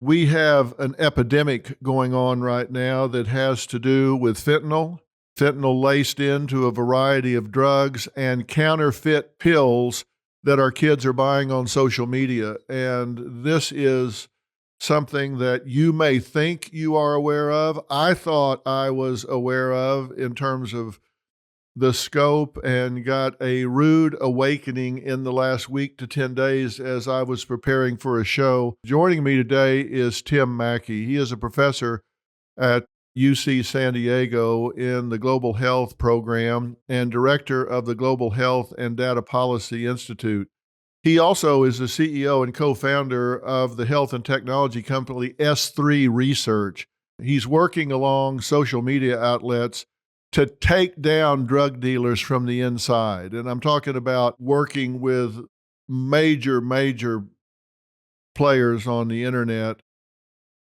We have an epidemic going on right now that has to do with fentanyl laced into a variety of drugs, and counterfeit pills that our kids are buying on social media. And this is something that you may think you are aware of. I thought I was aware of in terms of the scope, and got a rude awakening in the last week to 10 days as I was preparing for a show. Joining me today is Tim Mackey. He is a professor at UC San Diego in the Global Health Program and director of the Global Health and Data Policy Institute. He also is the CEO and co-founder of the health and technology company S3 Research. He's working along social media outlets to take down drug dealers from the inside. And I'm talking about working with major players on the internet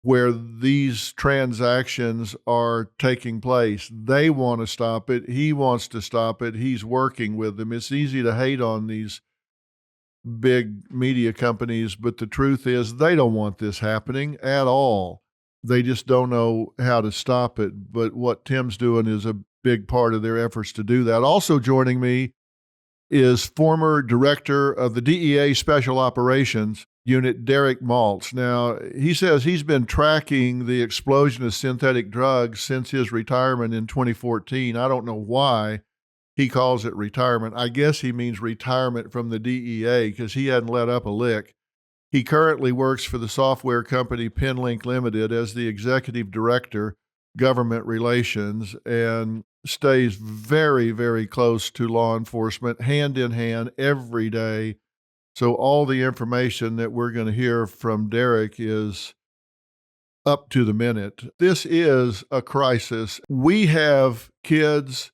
where these transactions are taking place. They want to stop it. He wants to stop it. He's working with them. It's easy to hate on these big media companies, but the truth is they don't want this happening at all. They just don't know how to stop it. But what Tim's doing is a big part of their efforts to do that. Also joining me is former director of the DEA Special Operations Unit, Derek Maltz. Now, he says he's been tracking the explosion of synthetic drugs since his retirement in 2014. I don't know why he calls it retirement. I guess he means retirement from the DEA because he hadn't let up a lick. He currently works for the software company Penlink Limited as the executive director, government relations, and stays very close to law enforcement, hand in hand every day. So all the information that we're going to hear from Derek is up to the minute. This is a crisis. We have kids,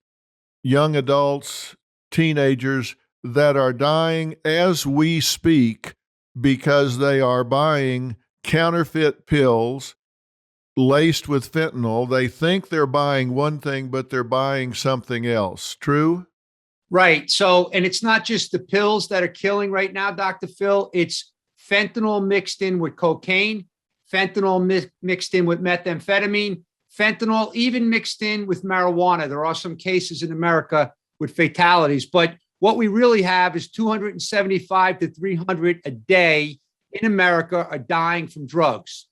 young adults, teenagers that are dying as we speak because they are buying counterfeit pills laced with fentanyl. They think they're buying one thing, but they're buying something else. True? Right. So, and it's not just the pills that are killing right now, Dr. Phil. It's fentanyl mixed in with cocaine, fentanyl mixed in with methamphetamine, fentanyl even mixed in with marijuana. There are some cases in America with fatalities, but what we really have is 275 to 300 a day in America are dying from drugs.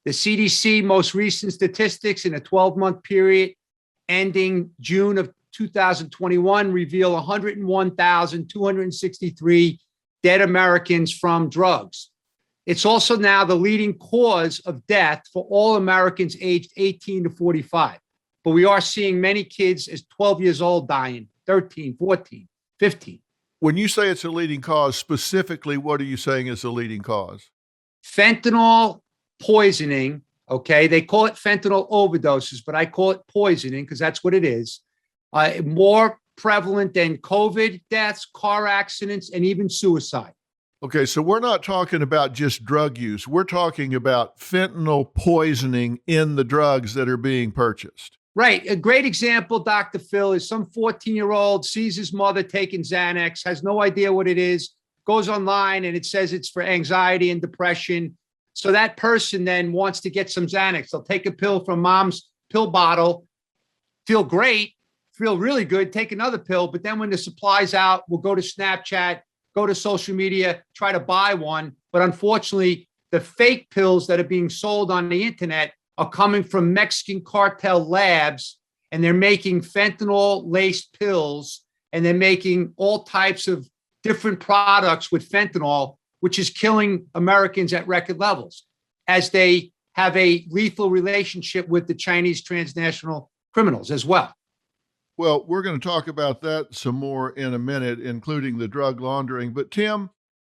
The CDC most recent statistics in a 12-month period ending June of 2021 reveal 101,263 dead Americans from drugs. It's also now the leading cause of death for all Americans aged 18 to 45. But we are seeing many kids as 12 years old dying, 13, 14, 15. When you say it's a leading cause, specifically, what are you saying is the leading cause? Fentanyl poisoning, okay? They call it fentanyl overdoses, but I call it poisoning because that's what it is. More prevalent than COVID deaths, car accidents, and even suicide. Okay, so we're not talking about just drug use. We're talking about fentanyl poisoning in the drugs that are being purchased. Right. A great example, Dr. Phil, is some 14-year-old sees his mother taking Xanax, has no idea what it is, goes online and it says it's for anxiety and depression. So that person then wants to get some Xanax. They'll take a pill from mom's pill bottle, feel great, feel really good, take another pill. But then when the supply's out, we'll go to Snapchat, go to social media, try to buy one. But unfortunately, the fake pills that are being sold on the internet are coming from Mexican cartel labs, and they're making fentanyl-laced pills, and they're making all types of different products with fentanyl, which is killing Americans at record levels, as they have a lethal relationship with the Chinese transnational criminals as well. Well, we're going to talk about that some more in a minute, including the drug laundering. But Tim,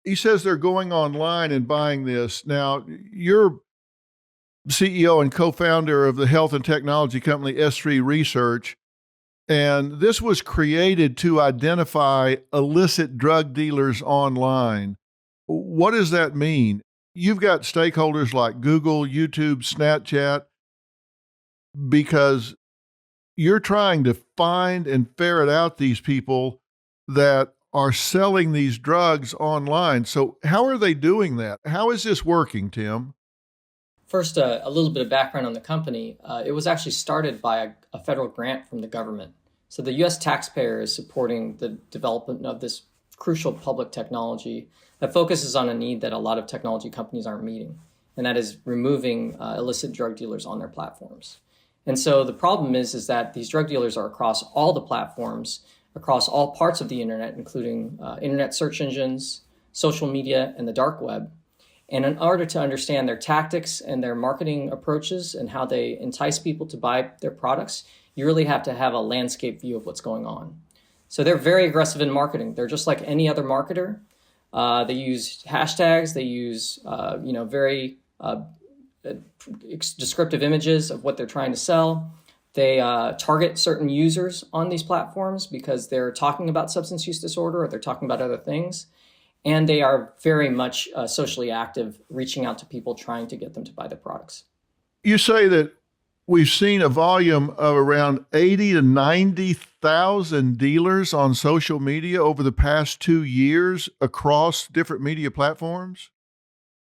he says they're going online and buying this. Now, you're CEO and co-founder of the health and technology company S3 Research, and this was created to identify illicit drug dealers online. What does that mean? You've got stakeholders like Google, YouTube, Snapchat, because you're trying to find and ferret out these people that are selling these drugs online. So how are they doing that? How is this working, Tim? First, a little bit of background on the company. It was actually started by a federal grant from the government. So the U.S. taxpayer is supporting the development of this crucial public technology that focuses on a need that a lot of technology companies aren't meeting, and that is removing illicit drug dealers on their platforms. And so the problem is that these drug dealers are across all the platforms, across all parts of the internet, including internet search engines, social media, and the dark web. And in order to understand their tactics and their marketing approaches and how they entice people to buy their products, you really have to have a landscape view of what's going on. So they're very aggressive in marketing. They're just like any other marketer. They use hashtags. They use very descriptive images of what they're trying to sell. They target certain users on these platforms because they're talking about substance use disorder or they're talking about other things. And they are very much socially active, reaching out to people, trying to get them to buy their products. You say that we've seen a volume of around 80 to 90,000 dealers on social media over the past 2 years across different media platforms?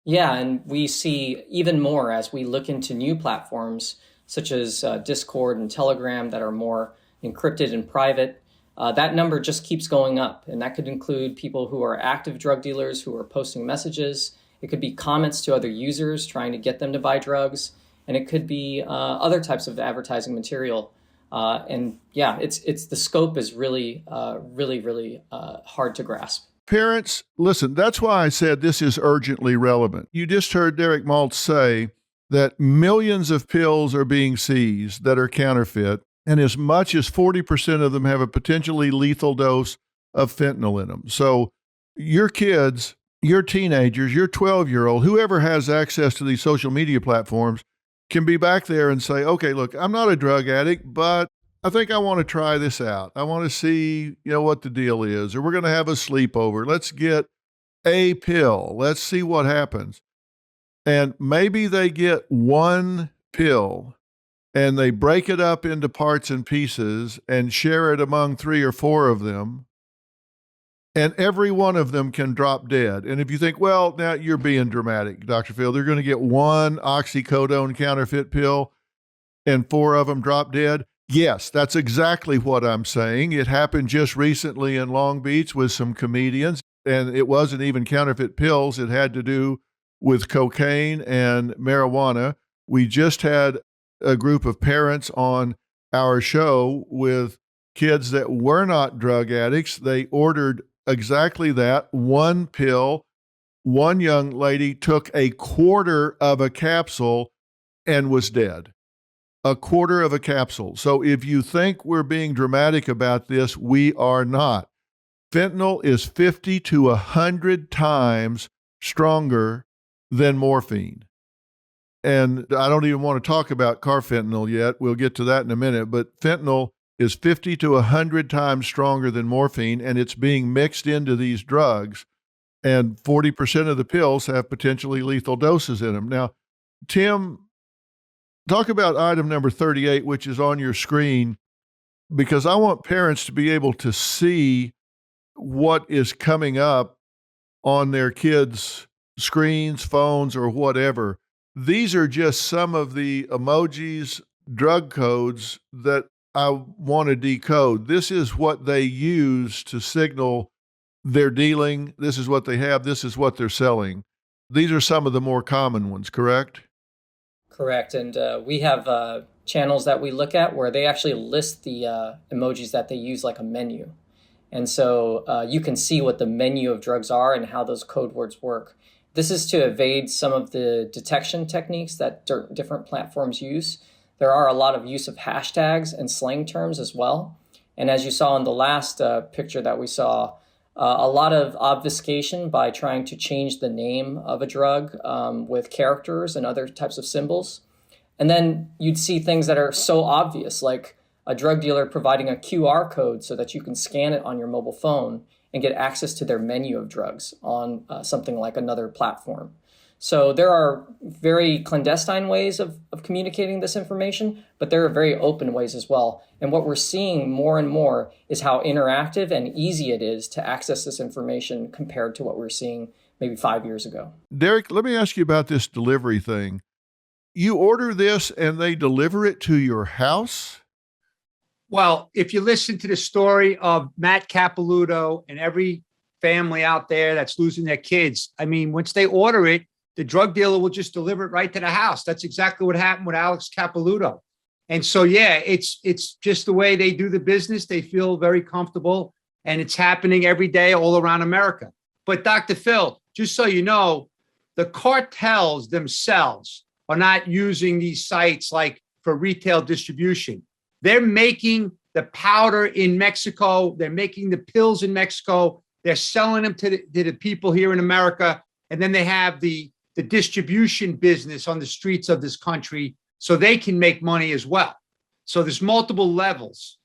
Yeah, and we see even more as we look into new platforms such as Discord and Telegram that are more encrypted and private. That number just keeps going up, and that could include people who are active drug dealers who are posting messages. It could be comments to other users trying to get them to buy drugs, and it could be other types of advertising material. It's the scope is really hard to grasp. Parents, listen, that's why I said this is urgently relevant. You just heard Derek Maltz say that millions of pills are being seized that are counterfeit, and as much as 40% of them have a potentially lethal dose of fentanyl in them. So your kids, your teenagers, your 12-year-old, whoever has access to these social media platforms can be back there and say, okay, look, I'm not a drug addict, but I think I want to try this out. I want to see, what the deal is, or we're going to have a sleepover. Let's get a pill. Let's see what happens. And maybe they get one pill and they break it up into parts and pieces and share it among 3 or 4 of them. And every one of them can drop dead. And if you think, well, now you're being dramatic, Dr. Phil, they're going to get one oxycodone counterfeit pill and 4 of them drop dead. Yes, that's exactly what I'm saying. It happened just recently in Long Beach with some comedians, and it wasn't even counterfeit pills. It had to do with cocaine and marijuana. We just had a group of parents on our show with kids that were not drug addicts. They ordered exactly that, one pill. One young lady took a quarter of a capsule and was dead. A quarter of a capsule. So if you think we're being dramatic about this, we are not. Fentanyl is 50 to 100 times stronger than morphine. And I don't even want to talk about carfentanil yet. We'll get to that in a minute. But fentanyl is 50 to 100 times stronger than morphine, and it's being mixed into these drugs. And 40% of the pills have potentially lethal doses in them. Now, Tim, talk about item number 38, which is on your screen, because I want parents to be able to see what is coming up on their kids' screens, phones, or whatever. These are just some of the emojis, drug codes that I want to decode. This is what they use to signal they're dealing. This is what they have. This is what they're selling. These are some of the more common ones, correct? Correct. And we have channels that we look at where they actually list the emojis that they use like a menu. And so you can see what the menu of drugs are and how those code words work. This is to evade some of the detection techniques that different platforms use. There are a lot of use of hashtags and slang terms as well. And as you saw in the last picture that we saw, a lot of obfuscation by trying to change the name of a drug with characters and other types of symbols. And then you'd see things that are so obvious, like a drug dealer providing a QR code so that you can scan it on your mobile phone and get access to their menu of drugs on something like another platform. So there are very clandestine ways of communicating this information, but there are very open ways as well. And what we're seeing more and more is how interactive and easy it is to access this information compared to what we were seeing maybe 5 years ago. Derek, let me ask you about this delivery thing. you order this and they deliver it to your house? Well, if you listen to the story of Matt Capilouto and every family out there that's losing their kids, I mean, once they order it, the drug dealer will just deliver it right to the house. That's exactly what happened with Alex Capilouto. And so, yeah, it's just the way they do the business. They feel very comfortable, and it's happening every day all around America. But Dr. Phil, just so you know, the cartels themselves are not using these sites like for retail distribution. They're making the powder in Mexico. They're making the pills in Mexico. They're selling them to the people here in America. And then they have the distribution business on the streets of this country so they can make money as well. So there's multiple levels.